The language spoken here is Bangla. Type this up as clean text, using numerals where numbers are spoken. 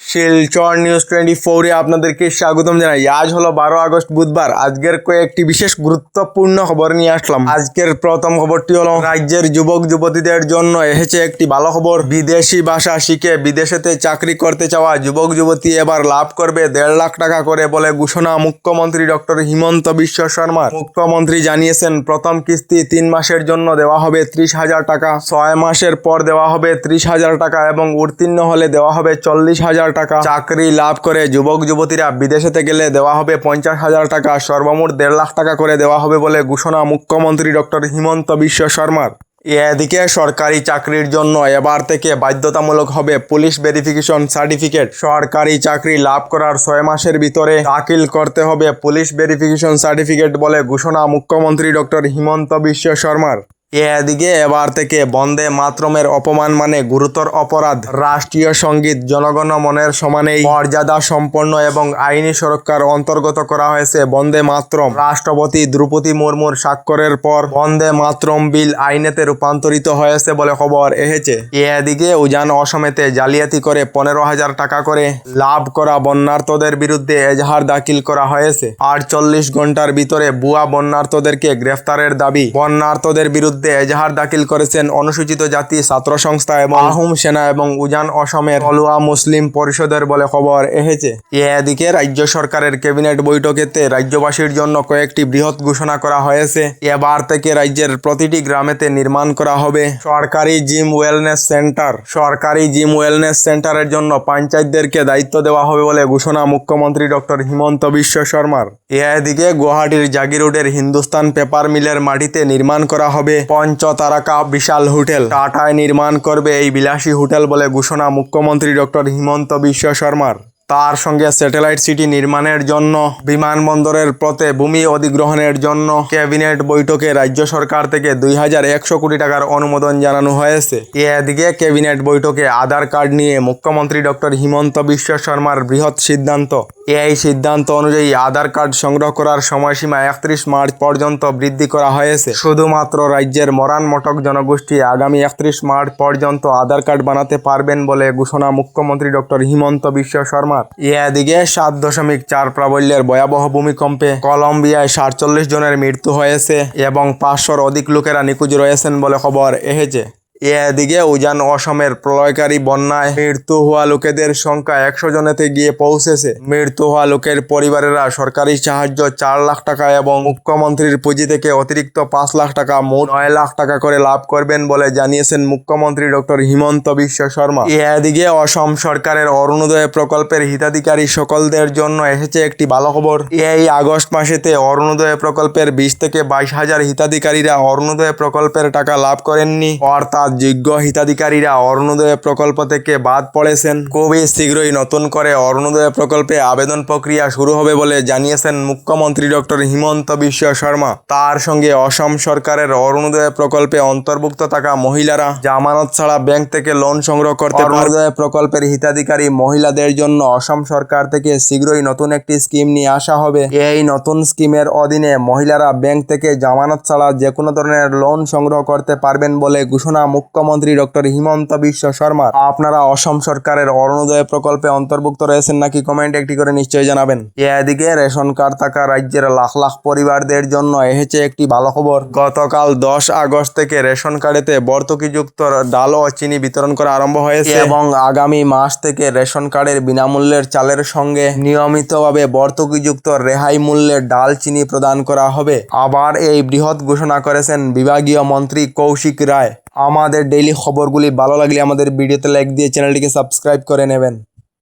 শিলচর নিউজ 24-এ আপনাদেরকে স্বাগতম জানাই। আজ হলো 12 আগস্ট বুধবার। আজকের কয়েকটি বিশেষ গুরুত্বপূর্ণ খবর নিয়ে আসলাম। আজকের প্রথম খবরটি হলো রাজ্যের যুবক যুবতীদের জন্য এসেছে একটি ভালো খবর। বিদেশি ভাষা শিখে বিদেশেতে চাকরি করতে চাওয়া যুবক যুবতী এবার লাভ করবে 1.5 লাখ টাকা করে বলে ঘোষণা মুখ্যমন্ত্রী ডক্টর হিমন্ত বিশ্ব শর্মার। মুখ্যমন্ত্রী জানিয়েছেন, প্রথম কিস্তি 3 মাসের জন্য দেওয়া হবে 30,000 টাকা, 6 মাসের পর দেওয়া হবে 30,000 টাকা এবং উত্তীর্ণ হলে দেওয়া হবে 40,000 টাকা। চাকরি লাভ করে যুবক যুবতীরা বিদেশেতে গেলে দেওয়া হবে 50,000 টাকা। সর্বমোট 1.5 লাখ টাকা করে দেওয়া হবে বলে ঘোষণা মুখ্যমন্ত্রী ডক্টর হিমন্ত বিশ্ব শর্মার। এদিকে সরকারি চাকরির জন্য এবার থেকে বাধ্যতামূলক হবে পুলিশ ভেরিফিকেশন সার্টিফিকেট। সরকারি চাকরি লাভ করার 6 মাসের ভিতরে দাখিল করতে হবে পুলিশ ভেরিফিকেশন সার্টিফিকেট বলে ঘোষণা মুখ্যমন্ত্রী ডক্টর হিমন্ত বিশ্ব শর্মার। এদিকে এবার থেকে বন্দে মাতরমের অপমান মানে গুরুতর অপরাধ। রাষ্ট্রীয় সঙ্গীত জনগণ মনের সমানেই মর্যাদা সম্পন্ন এবং আইনি সুরক্ষার অন্তর্গত করা হয়েছে বন্দে মাতরম। রাষ্ট্রপতি দ্রৌপদী মুর্মুর স্বাক্ষরের পর বন্দে মাতরম বিল আইনেতে রূপান্তরিত হয়েছে বলে খবর এসেছে। এদিকে উজান অসমেতে জালিয়াতি করে 15,000 টাকা করে লাভ করা বন্যার্তদের বিরুদ্ধে এজাহার দাখিল করা হয়েছে। 48 ঘন্টার ভিতরে ভুয়া বন্যার্তদেরকে গ্রেফতারের দাবি। বন্যার্তদের বিরুদ্ধে এজাহার দাখিল করেছেন অনুসূচিত জাতি ছাত্র সংস্থা এবং আহোম সেনা এবং উজান অসমের অলুয়া মুসলিম পরিষদের বলে খবর এসেছে। এদিকে রাজ্য সরকারের ক্যাবিনেট বৈঠকেতে রাজ্যবাসীর জন্য কয়েকটি বৃহৎ ঘোষণা করা হয়েছে। এবার থেকে রাজ্যের প্রতিটি গ্রামেতে নির্মাণ করা হবে সরকারি জিম ওয়েলনেস সেন্টার। সরকারি জিম ওয়েলনেস সেন্টারের জন্য পঞ্চায়েতদেরকে দায়িত্ব দেওয়া হবে বলে ঘোষণা মুখ্যমন্ত্রী ডক্টর হিমন্ত বিশ্ব শর্মার। এদিকে গুয়াহাটির জাগিরোডের হিন্দুস্তান পেপার মিলের মাটিতে নির্মাণ করা হবে পঞ্চতারকা বিশাল হোটেল। টাটায় নির্মাণ করবে এই বিলাসী হোটেল বলে ঘোষণা মুখ্যমন্ত্রী ডক্টর হিমন্ত বিশ্ব শর্মার। তার সঙ্গে স্যাটেলাইট সিটি নির্মাণের জন্য বিমানবন্দরের পথে ভূমি অধিগ্রহণের জন্য ক্যাবিনেট বৈঠকে রাজ্য সরকার থেকে 2,100 কোটি টাকার অনুমোদন জানানো হয়েছে। এদিকে ক্যাবিনেট বৈঠকে আধার কার্ড নিয়ে মুখ্যমন্ত্রী ডক্টর হিমন্ত বিশ্ব শর্মার বৃহৎ সিদ্ধান্ত। এই সিদ্ধান্ত অনুযায়ী আধার কার্ড সংগ্রহ করার সময়সীমা 31 মার্চ পর্যন্ত বৃদ্ধি করা হয়েছে। শুধুমাত্র রাজ্যের মরান মটক জনগোষ্ঠী আগামী 31 মার্চ পর্যন্ত আধার কার্ড বানাতে পারবেন বলে ঘোষণা মুখ্যমন্ত্রী ডক্টর হিমন্ত বিশ্ব শর্মা। এদিকে 7.4 প্রাবল্যের ভয়াবহ ভূমিকম্পে কলম্বিয়ায় 47 জনের মৃত্যু হয়েছে এবং 500-র অধিক লোকেরা নিখোঁজ রয়েছেন বলে খবর এসেছে। এদিকে উজান অসমের প্রলয়কারী বন্যায় মৃত্যু হওয়া লোকেদের সংখ্যা 100 জনেতে গিয়ে পৌঁছেছে। মৃত্যু হওয়া লোকের পরিবারেরা সরকারি সাহায্য 4 লাখ টাকা এবং মুখ্যমন্ত্রীর পুঁজি থেকে অতিরিক্ত 5 লাখ টাকা মোট 9 লাখ টাকা করে লাভ করবেন বলে জানিয়েছেন মুখ্যমন্ত্রী ডক্টর হিমন্ত বিশ্ব শর্মা। এদিকে অসম সরকারের অরুণোদয় প্রকল্পের হিতাধিকারী সকলদের জন্য এসেছে একটি ভালো খবর। এই আগস্ট মাসেতে অরুণোদয় প্রকল্পের 20 থেকে 22,000 হিতাধিকারীরা অরুণোদয় প্রকল্পের টাকা লাভ করেননি, অর্থাৎ যোগ্য হিতাধিকারীরা অরুণোদয় প্রকল্প থেকে বাদ পড়েছেন। খুবই শীঘ্রই নতুন করে অরুণোদয় প্রকল্পে আবেদন প্রক্রিয়া শুরু হবে বলে জানিয়েছেন মুখ্যমন্ত্রী ডক্টর হিমন্ত বিশ্ব শর্মা। তার সঙ্গে অসম সরকারের অরুণোদয় প্রকল্পে অন্তর্ভুক্ত থাকা মহিলারা জামানত ছাড়া ব্যাংক থেকে লোন সংগ্রহ করতে পারবে। অরুণোদয় প্রকল্পের হিতাধিকারী মহিলাদের জন্য অসম সরকার থেকে শীঘ্রই নতুন একটি স্কিম নিয়ে আসা হবে। এই নতুন স্কিমের অধীনে মহিলারা ব্যাংক থেকে জামানত ছাড়া যে কোনো ধরনের লোন সংগ্রহ করতে পারবেন বলে ঘোষণা মুখ্যমন্ত্রী ডক্টর হিমন্ত বিশ্ব শর্মা। আপনারা অসম সরকারের অরুণোদয় প্রকল্পে অন্তর্ভুক্ত রয়েছেন নাকি কমেন্ট একটি করে নিশ্চয়ই জানাবেন। এদিকে রেশন কার্ড থাকা রাজ্যের লাখ লাখ পরিবারদের জন্য এসেছে একটি ভালো খবর। গতকাল 10 আগস্ট থেকে রেশন কার্ডেতে ভর্তুকিযুক্ত ডাল ও চিনি বিতরণ করা আরম্ভ হয়েছে এবং আগামী মাস থেকে রেশন কার্ডের বিনামূল্যের চালের সঙ্গে নিয়মিতভাবে ভর্তুকিযুক্ত রেহাই মূল্যের ডাল চিনি প্রদান করা হবে। আবার এই বৃহৎ ঘোষণা করেছেন বিভাগীয় মন্ত্রী কৌশিক রায়। আমাদের ডেইলি খবরগুলি ভালো লাগলে আমাদের ভিডিওতে লাইক দিয়ে চ্যানেলটিকে সাবস্ক্রাইব করে নেবেন।